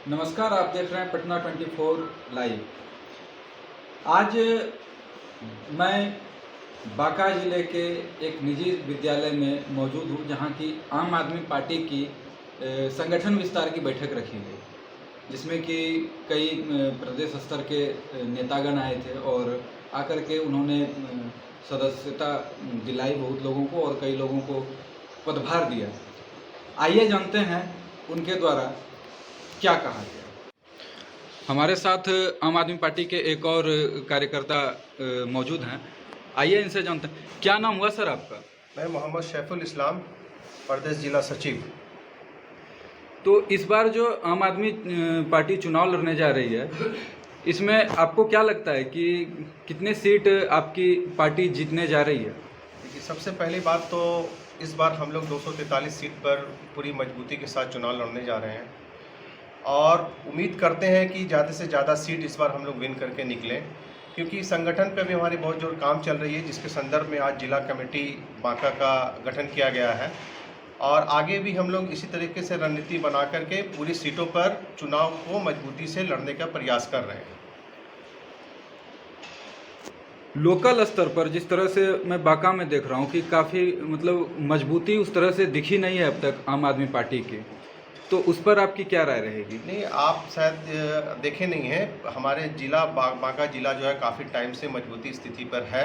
नमस्कार, आप देख रहे हैं पटना 24 लाइव। आज मैं बांका ज़िले के एक निजी विद्यालय में मौजूद हूँ, जहाँ की आम आदमी पार्टी की संगठन विस्तार की बैठक रखी गई, जिसमें कि कई प्रदेश स्तर के नेतागण आए थे और आकर के उन्होंने सदस्यता दिलाई बहुत लोगों को और कई लोगों को पदभार दिया। आइए जानते हैं उनके द्वारा क्या कहा गया। हमारे साथ आम आदमी पार्टी के एक और कार्यकर्ता मौजूद हैं। आइए इनसे जानते हैं, क्या नाम हुआ सर आपका? मैं मोहम्मद शैफुल इस्लाम, प्रदेश जिला सचिव। तो इस बार जो आम आदमी पार्टी चुनाव लड़ने जा रही है, इसमें आपको क्या लगता है कि कितने सीट आपकी पार्टी जीतने जा रही है? देखिए, सबसे पहली बात तो इस बार हम लोग 243 सीट पर पूरी मजबूती के साथ चुनाव लड़ने जा रहे हैं और उम्मीद करते हैं कि ज़्यादा से ज़्यादा सीट इस बार हम लोग विन करके निकलें, क्योंकि संगठन पे भी हमारी बहुत जोर काम चल रही है, जिसके संदर्भ में आज जिला कमेटी बांका का गठन किया गया है और आगे भी हम लोग इसी तरीके से रणनीति बना करके पूरी सीटों पर चुनाव को मजबूती से लड़ने का प्रयास कर रहे हैं। लोकल स्तर पर जिस तरह से मैं बांका में देख रहा हूँ कि काफ़ी मतलब मजबूती उस तरह से दिखी नहीं है अब तक आम आदमी पार्टी की, तो उस पर आपकी क्या राय रहेगी? नहीं, आप शायद देखे नहीं हैं, हमारे जिला बांका जिला जो है काफ़ी टाइम से मजबूती स्थिति पर है।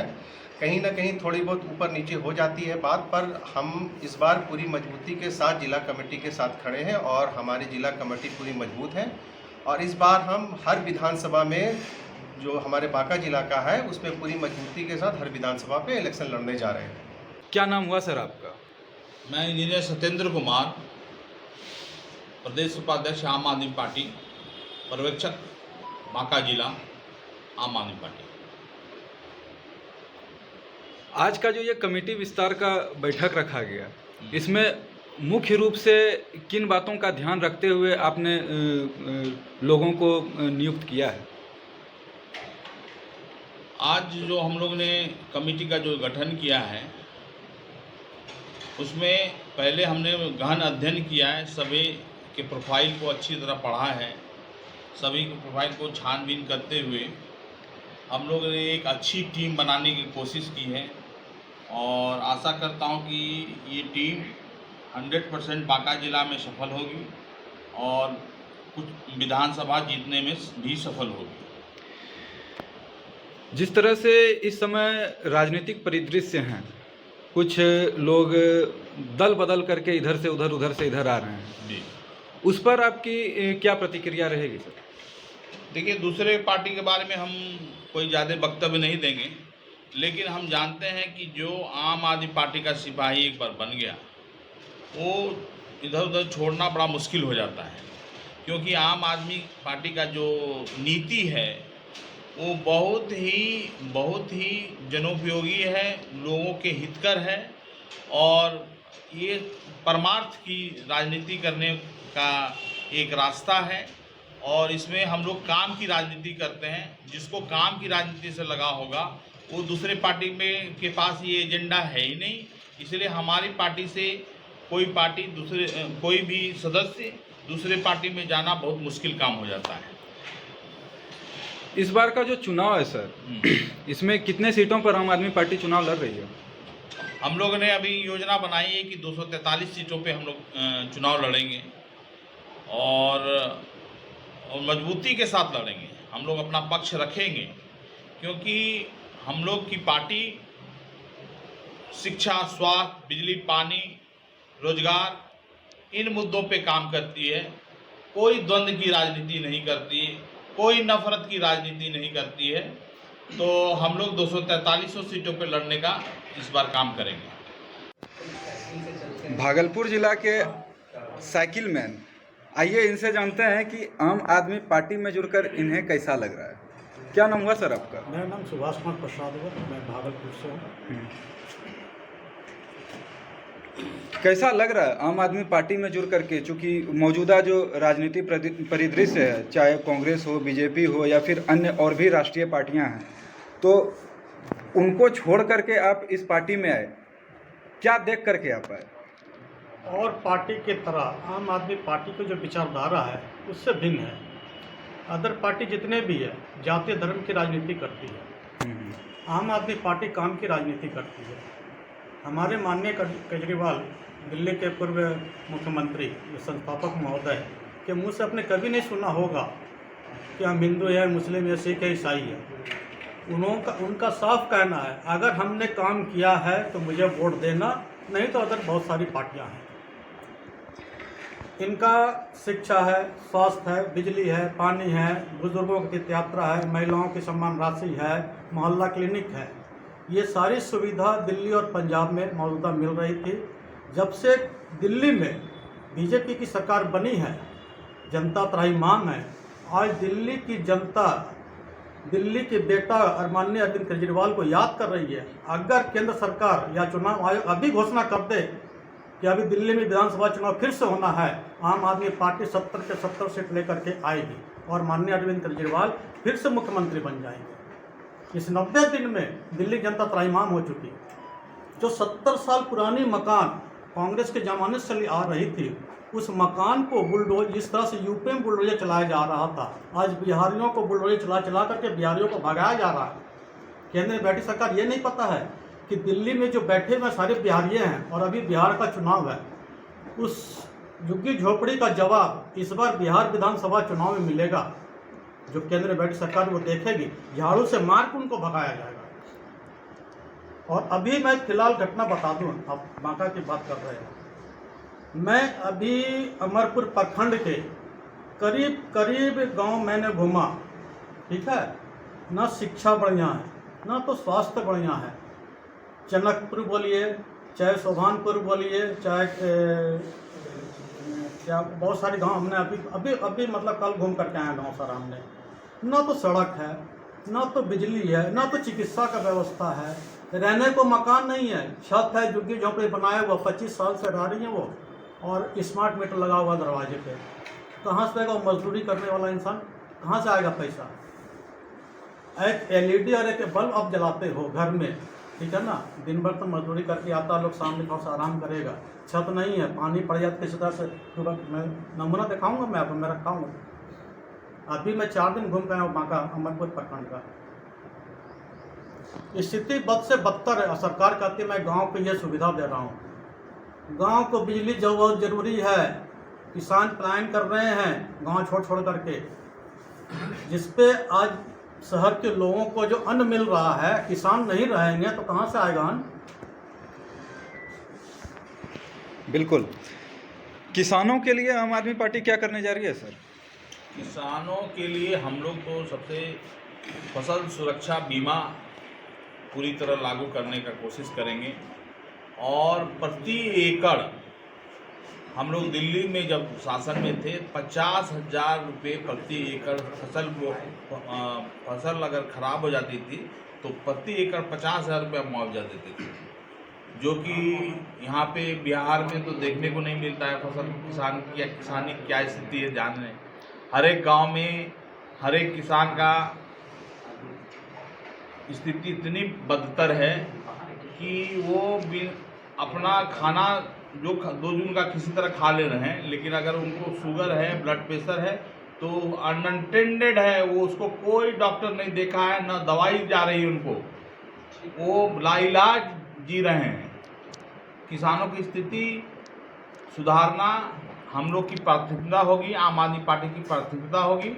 कहीं ना कहीं थोड़ी बहुत ऊपर नीचे हो जाती है बात, पर हम इस बार पूरी मजबूती के साथ जिला कमेटी के साथ खड़े हैं और हमारी जिला कमेटी पूरी मजबूत है और इस बार हम हर विधानसभा में जो हमारे बांका जिला का है उसमें पूरी मजबूती के साथ हर विधानसभा पे इलेक्शन लड़ने जा रहे हैं। क्या नाम हुआ सर आपका? मैं इंजीनियर सत्येंद्र कुमार, प्रदेश उपाध्यक्ष आम आदमी पार्टी, पर्यवेक्षक बांका जिला आम आदमी पार्टी। आज का जो ये कमेटी विस्तार का बैठक रखा गया, इसमें मुख्य रूप से किन बातों का ध्यान रखते हुए आपने लोगों को नियुक्त किया है? आज जो हम लोग ने कमेटी का जो गठन किया है, उसमें पहले हमने गहन अध्ययन किया है, सभी के प्रोफाइल को अच्छी तरह पढ़ा है, सभी के प्रोफाइल को छानबीन करते हुए हम लोग ने एक अच्छी टीम बनाने की कोशिश की है और आशा करता हूं कि ये टीम 100% बांका जिला में सफल होगी और कुछ विधानसभा जीतने में भी सफल होगी। जिस तरह से इस समय राजनीतिक परिदृश्य हैं, कुछ लोग दल बदल करके इधर से इधर आ रहे हैं जी, उस पर आपकी क्या प्रतिक्रिया रहेगी सर? देखिए, दूसरे पार्टी के बारे में हम कोई ज़्यादा वक्तव्य नहीं देंगे, लेकिन हम जानते हैं कि जो आम आदमी पार्टी का सिपाही एक बार बन गया, वो इधर उधर छोड़ना बड़ा मुश्किल हो जाता है, क्योंकि आम आदमी पार्टी का जो नीति है वो बहुत ही जनोपयोगी है, लोगों के हितकर है और ये परमार्थ की राजनीति करने का एक रास्ता है और इसमें हम लोग काम की राजनीति करते हैं। जिसको काम की राजनीति से लगा होगा वो दूसरे पार्टी में के पास ये एजेंडा है ही नहीं, इसलिए हमारी पार्टी से कोई भी सदस्य दूसरे पार्टी में जाना बहुत मुश्किल काम हो जाता है। इस बार का जो चुनाव है सर, इसमें कितने सीटों पर आम आदमी पार्टी चुनाव लड़ रही है? हम लोग ने अभी योजना बनाई है कि 243 सीटों पे हम लोग चुनाव लड़ेंगे और मजबूती के साथ लड़ेंगे। हम लोग अपना पक्ष रखेंगे क्योंकि हम लोग की पार्टी शिक्षा, स्वास्थ्य, बिजली, पानी, रोजगार इन मुद्दों पे काम करती है। कोई द्वंद्व की राजनीति नहीं करती, कोई नफरत की राजनीति नहीं करती है। तो हम लोग 243 सीटों पे लड़ने का इस बार काम करेंगे। भागलपुर जिला के साइकिल मैन, आइए इनसे जानते हैं कि आम आदमी पार्टी में जुड़कर इन्हें कैसा लग रहा है। क्या नाम हुआ सर आपका? मेरा नाम सुभाष कुमार प्रसाद हुआ, मैं भागलपुर से हूँ। कैसा लग रहा है आम आदमी पार्टी में जुड़ करके? चूँकि मौजूदा जो राजनीति परिदृश्य है, चाहे कांग्रेस हो, बीजेपी हो या फिर अन्य और भी राष्ट्रीय पार्टियां हैं, तो उनको छोड़ करके आप इस पार्टी में आए, क्या देख करके आप आए? और पार्टी की तरह आम आदमी पार्टी की जो विचारधारा है उससे भिन्न है। अदर पार्टी जितने भी है जातीय धर्म की राजनीति करती है, आम आदमी पार्टी काम की राजनीति करती है। हमारे माननीय केजरीवाल दिल्ली के पूर्व मुख्यमंत्री संस्थापक महोदय के मुंह से आपने कभी नहीं सुना होगा कि हम हिंदू है, मुस्लिम है, सिख है, ईसाई है। उनका साफ कहना है, अगर हमने काम किया है तो मुझे वोट देना, नहीं तो अदर बहुत सारी पार्टियां हैं। इनका शिक्षा है, स्वास्थ्य है, बिजली है, पानी है, बुजुर्गों की तीर्थ यात्रा है, महिलाओं की सम्मान राशि है, मोहल्ला क्लिनिक है। ये सारी सुविधा दिल्ली और पंजाब में मौजूदा मिल रही थी। जब से दिल्ली में बीजेपी की सरकार बनी है, जनता त्राहिमाम है। आज दिल्ली की जनता दिल्ली के बेटा और माननीय अरविंद केजरीवाल को याद कर रही है। अगर केंद्र सरकार या चुनाव आयोग अभी घोषणा कर दे कि अभी दिल्ली में विधानसभा चुनाव फिर से होना है, आम आदमी पार्टी 70 के 70 सीट लेकर के आएगी और माननीय अरविंद केजरीवाल फिर से मुख्यमंत्री बन जाएंगे। इस 90 दिन में दिल्ली जनता त्राहिमाम हो चुकी। जो 70 साल पुरानी मकान कांग्रेस के जमाने से चली आ रही थी, उस मकान को बुलडोज, जिस तरह से यूपी में बुलडोजर चलाया जा रहा था, आज बिहारियों को बुलडोजर चला करके बिहारियों को भगाया जा रहा है। केंद्र में बैठी सरकार ये नहीं पता है कि दिल्ली में जो बैठे हुए सारे बिहारी हैं और अभी बिहार का चुनाव है, उस झुग्गी झोपड़ी का जवाब इस बार बिहार विधानसभा चुनाव में मिलेगा। जो केंद्र में बैठी सरकार वो देखेगी, झाड़ू से मार के उनको भगाया जाएगा। और अभी मैं फिलहाल घटना बता दूं, आप बांका की बात कर रहे हैं। मैं अभी अमरपुर प्रखंड के करीब गांव मैंने घूमा, ठीक है ना। शिक्षा बढ़िया है, ना तो स्वास्थ्य बढ़िया है। जनकपुर बोलिए, चाहे सोभानपुर बोलिए, चाहे क्या बहुत सारे गांव हमने अभी मतलब कल घूम करके आए गांव सारा हमने। ना तो सड़क है, ना तो बिजली है, ना तो चिकित्सा का व्यवस्था है, रहने को मकान नहीं है, छत है, झुग्गी झोंपड़ी बनाया हुआ 25 साल से रह रही है वो, और स्मार्ट मीटर लगा हुआ दरवाजे पे। कहाँ से आएगा मजदूरी करने वाला इंसान, कहाँ से आएगा पैसा? एक एलईडी और एक बल्ब आप जलाते हो घर में, ठीक है ना। दिन भर तो मजदूरी करके आता लोग, शाम में थोड़ा सा आराम करेगा। छत नहीं है, पानी पड़ जाता किसी तरह से। तुरंत मैं नमूना दिखाऊंगा, मैं आपको मैं रखा हूँ। अभी मैं 4 दिन घूम गया हूँ बांका अमरपुर प्रखंड का। स्थिति बद से बदतर है और सरकार कहती है मैं गाँव को ये सुविधा दे रहा हूँ। गांव को बिजली जो बहुत जरूरी है, किसान पलायन कर रहे हैं गांव छोड़ करके, जिसपे आज शहर के लोगों को जो अन्न मिल रहा है, किसान नहीं रहेंगे तो कहां से आएगा अन्न? बिल्कुल। किसानों के लिए आम आदमी पार्टी क्या करने जा रही है सर? किसानों के लिए हम लोग तो सबसे फसल सुरक्षा बीमा पूरी तरह लागू करने का कोशिश करेंगे। और प्रति एकड़ हम लोग दिल्ली में जब शासन में थे 50,000 रुपये प्रति एकड़ फसल अगर ख़राब हो जाती थी तो प्रति एकड़ 50,000 रुपये मुआवजा देते थे, जो कि यहाँ पे बिहार में तो देखने को नहीं मिलता है। फसल किसानी क्या स्थिति है जान रहे हैं। हर एक गाँव में हर एक किसान का स्थिति इतनी बदतर है कि वो अपना खाना जो 2 जून का किसी तरह खा ले रहे हैं, लेकिन अगर उनको शुगर है, ब्लड प्रेशर है तो अनअटेंडेड है, वो उसको कोई डॉक्टर नहीं देखा है, ना दवाई जा रही है उनको, वो लाइलाज जी रहे हैं। किसानों की स्थिति सुधारना हम लोग की प्राथमिकता होगी, आम आदमी पार्टी की प्राथमिकता होगी।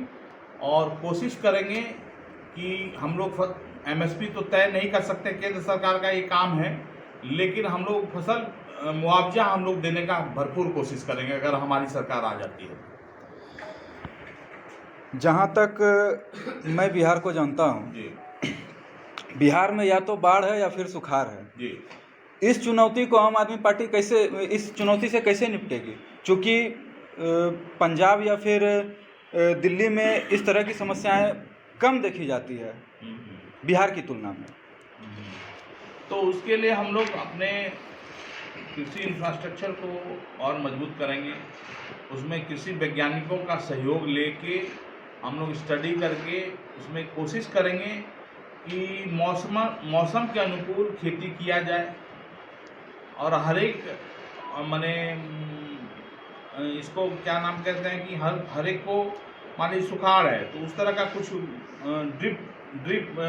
और कोशिश करेंगे कि हम लोग एमएसपी तो तय नहीं कर सकते, केंद्र सरकार का ये काम है, लेकिन हम लोग फसल मुआवजा हम लोग देने का भरपूर कोशिश करेंगे अगर हमारी सरकार आ जाती है। जहाँ तक मैं बिहार को जानता हूँ जी, बिहार में या तो बाढ़ है या फिर सुखाड़ है जी। इस चुनौती को आम आदमी पार्टी इस चुनौती से कैसे निपटेगी? क्योंकि पंजाब या फिर दिल्ली में इस तरह की समस्याएं कम देखी जाती है बिहार की तुलना में। तो उसके लिए हम लोग अपने कृषि इंफ्रास्ट्रक्चर को और मजबूत करेंगे। उसमें कृषि वैज्ञानिकों का सहयोग लेके हम लोग स्टडी करके उसमें कोशिश करेंगे कि मौसम के अनुकूल खेती किया जाए। और हर एक माने इसको क्या नाम कहते हैं कि हर एक को माने सुखाड़ है तो उस तरह का कुछ ड्रिप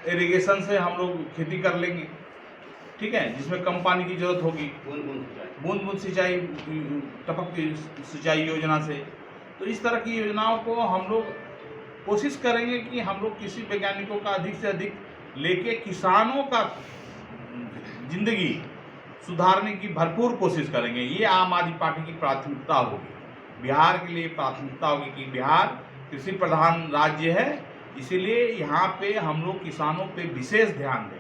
इरिगेशन से हम लोग खेती कर लेंगे, ठीक है, जिसमें कम पानी की जरूरत होगी, बूंद बूंद सिंचाई, टपक सिंचाई योजना से। तो इस तरह की योजनाओं को हम लोग कोशिश करेंगे कि हम लोग कृषि वैज्ञानिकों का अधिक से अधिक लेके किसानों का जिंदगी सुधारने की भरपूर कोशिश करेंगे। ये आम आदमी पार्टी की प्राथमिकता होगी, बिहार के लिए प्राथमिकता होगी कि बिहार कृषि प्रधान राज्य है, इसीलिए यहाँ पे हम लोग किसानों पे विशेष ध्यान दें।